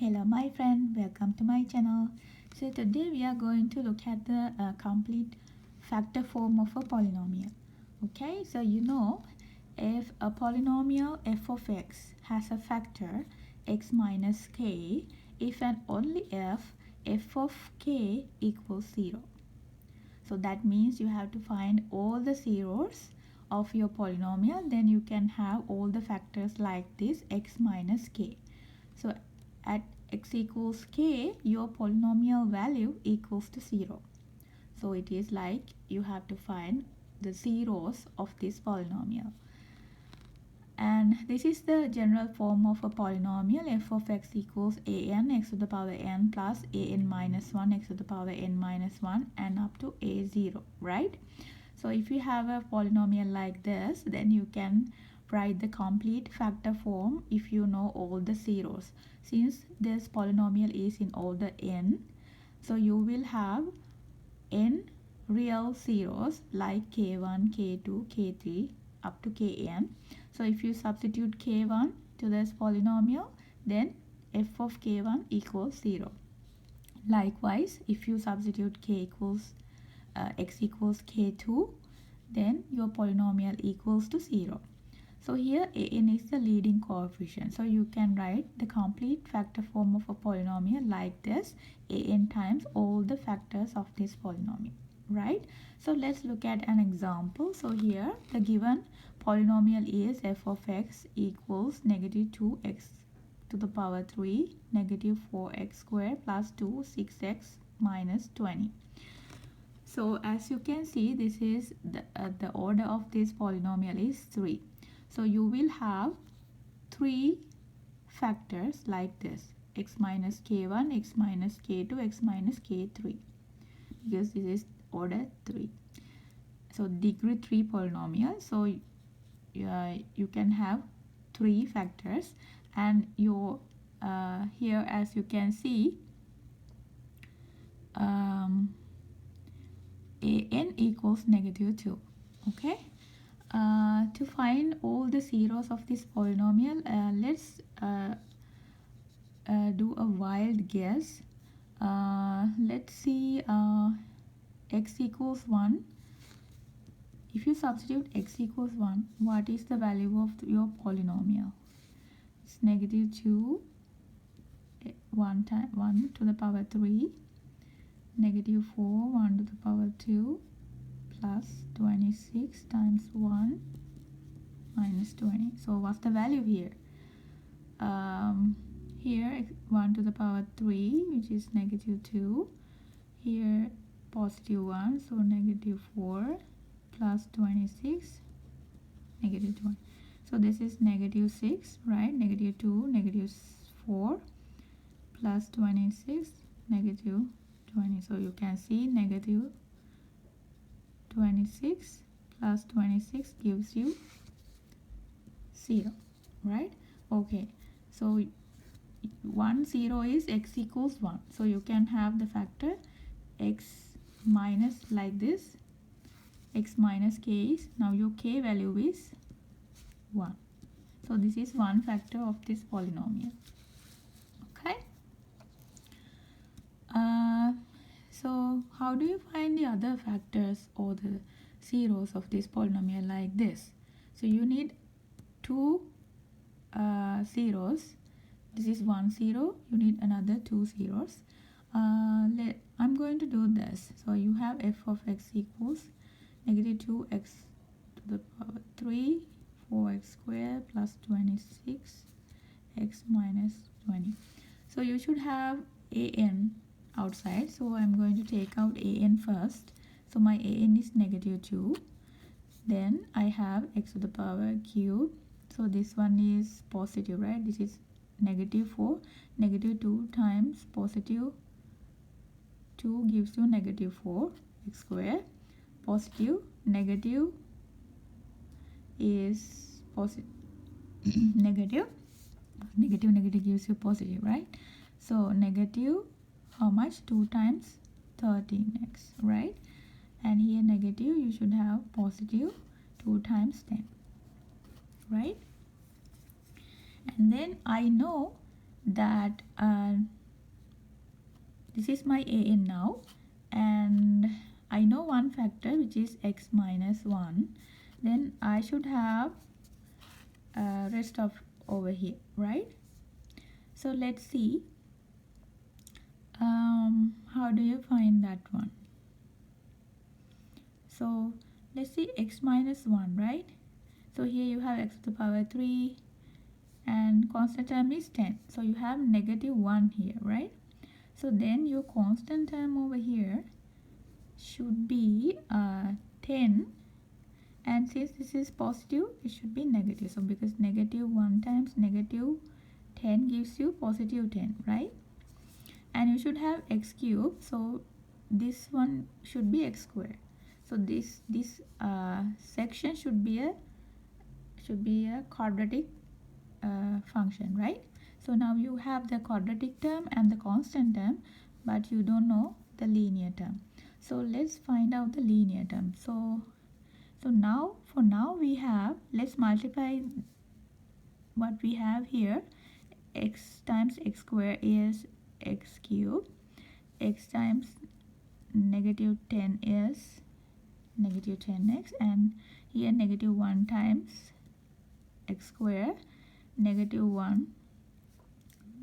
Hello my friend, welcome to my channel. So today we are going to look at the complete factor form of a polynomial. Okay, so you know, if a polynomial f of x has a factor x minus k, if and only if f of k equals 0. So that means you have to find all the zeros of your polynomial, then you can have all the factors like this x minus k. So at x equals k, your polynomial value equals to 0. So it is like you have to find the zeros of this polynomial. And this is the general form of a polynomial. F of x equals an x to the power n plus an minus 1 x to the power n minus 1 and up to a0, right? So if you have a polynomial like this, then you can write the complete factor form if you know all the zeros. Since this polynomial is in order n, so you will have n real zeros like k1, k2, k3 up to kn. So if you substitute k1 to this polynomial, then f of k1 equals 0. Likewise, if you substitute x equals k2, then your polynomial equals to 0. So here an is the leading coefficient. So you can write the complete factor form of a polynomial like this, an times all the factors of this polynomial, right? So let's look at an example. So here the given polynomial is f of x equals negative 2x to the power 3, negative 4x squared plus 2, 6x minus 20. So as you can see, this is the order of this polynomial is 3. So you will have 3 factors like this, x minus k1, x minus k2, x minus k3, because this is order 3. So degree 3 polynomial. So you can have 3 factors, and your here as you can see, an equals negative 2. Okay. To find all the zeros of this polynomial, let's do a wild guess. Let's see, x equals 1. If you substitute x equals 1, what is the value of your polynomial? It's negative 2, 1 to the power 3, negative 4, 1 to the power 2, plus 26 times 1 minus 20. So what's the value here? Here 1 to the power 3, which is negative 2. Here positive 1, so negative 4 plus 26, negative 20. So this is negative 6, right? Negative 2, negative 4 plus 26, negative 20. So you can see negative 26 plus 26 gives you 0, right? Okay, so 1 0 is x equals 1. So you can have the factor x minus like this, x minus k is, now your k value is 1. So this is one factor of this polynomial. Okay. So how do you find the other factors or the zeros of this polynomial like this? So you need 2 zeros. This is 1 0. You need another 2 zeros. I'm going to do this. So you have f of x equals negative 2x to the power 3, 4x squared plus 26 x minus 20. So you should have an outside. So I'm going to take out an first. So my an is negative 2. Then I have x to the power cube. So this one is positive, right? This is negative 4. Negative 2 times positive 2 gives you negative 4 x squared. Positive, negative is positive. Negative gives you positive, right? So negative, how much? 2 times 13x, right? And here negative, you should have positive 2 times 10, right? And then I know that this is my an now, and I know one factor which is x minus 1, then I should have rest of over here, right? So let's see how do you find that one. So let's see x minus 1, right? So here you have x to the power 3 and constant term is 10. So you have negative 1 here, right? So then your constant term over here should be 10, and since this is positive, it should be negative. So because negative 1 times negative 10 gives you positive 10, right? And you should have x cube, so this one should be x squared. So this section should be a quadratic function, right? So now you have the quadratic term and the constant term, but you don't know the linear term. So let's find out the linear term. So now for now we have, let's multiply what we have here. X times x square is x cube, x times negative 10 is negative 10x, and here negative 1 times x square, negative 1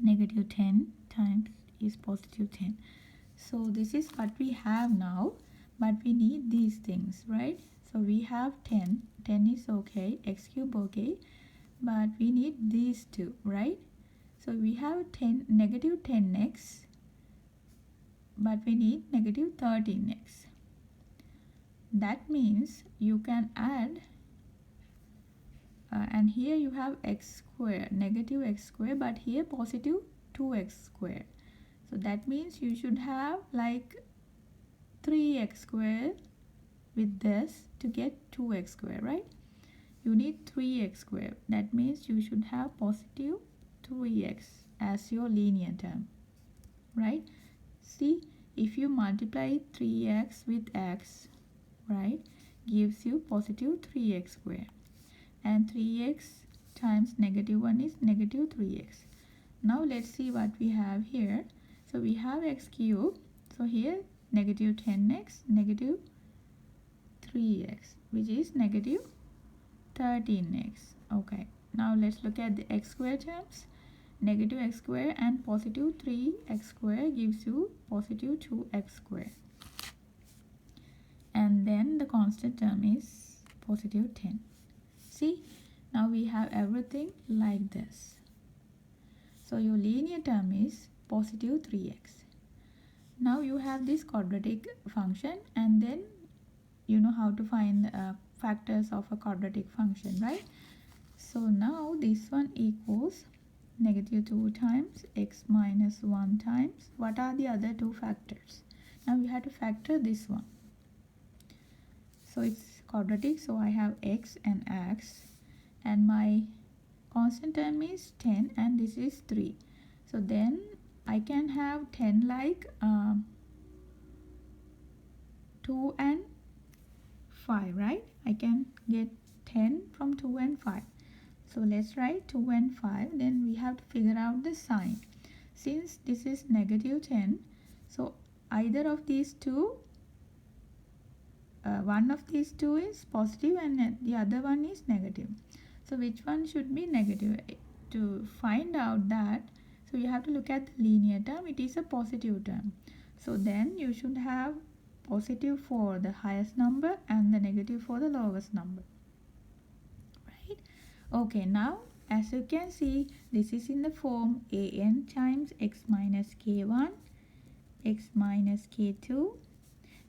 negative 10 times is positive 10. So this is what we have now, but we need these things, right? So we have 10 is okay, x cube okay, but we need these two, right? So we have negative 10x, but we need negative 13x. That means you can add and here you have x square, negative x square, but here positive 2x square. So that means you should have like 3x square with this to get 2x square, right? You need 3x square. That means you should have positive 3x as your linear term, right? See, if you multiply 3x with x, right, gives you positive 3x square, and 3x times negative 1 is negative 3x. Now let's see what we have here. So we have x cube, so here negative 10x, negative 3x, which is negative 13x. Okay, now let's look at the x square terms. Negative x square and positive 3x square gives you positive 2x square, and then the constant term is positive 10. See, now we have everything like this. So your linear term is positive 3x. Now you have this quadratic function, and then you know how to find factors of a quadratic function, right? So now this one equals negative 2 times x minus 1 times, what are the other two factors? Now we have to factor this one. So it's quadratic, so I have x and x, and my constant term is 10 and this is 3. So then I can have 10 like 2 and 5, right? I can get 10 from 2 and 5. So let's write 2 and 5. Then we have to figure out the sign. Since this is negative 10, so either of these two, one of these two is positive and the other one is negative. So which one should be negative? To find out that, so you have to look at the linear term. It is a positive term. So then you should have positive for the highest number and the negative for the lowest number, right? Okay, now as you can see, this is in the form an times x minus k1, x minus k2,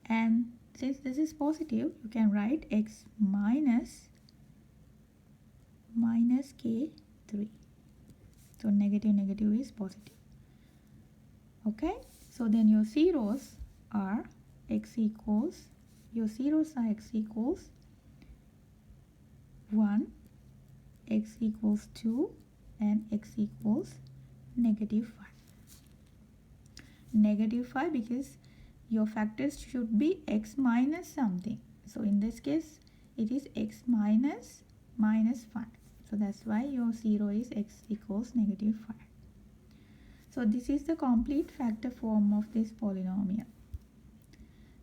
and since this is positive, you can write x minus k3. So negative is positive. Okay, so then your zeros are x equals, your zeros are x equals 1, x equals 2, and x equals negative 5. Negative 5 because your factors should be x minus something. So in this case, it is x minus 5. So that's why your 0 is x equals negative 5. So this is the complete factor form of this polynomial.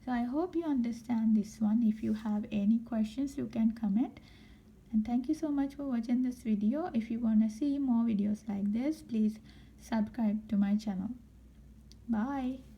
So I hope you understand this one. If you have any questions, you can comment. And thank you so much for watching this video. If you want to see more videos like this, please subscribe to my channel. Bye.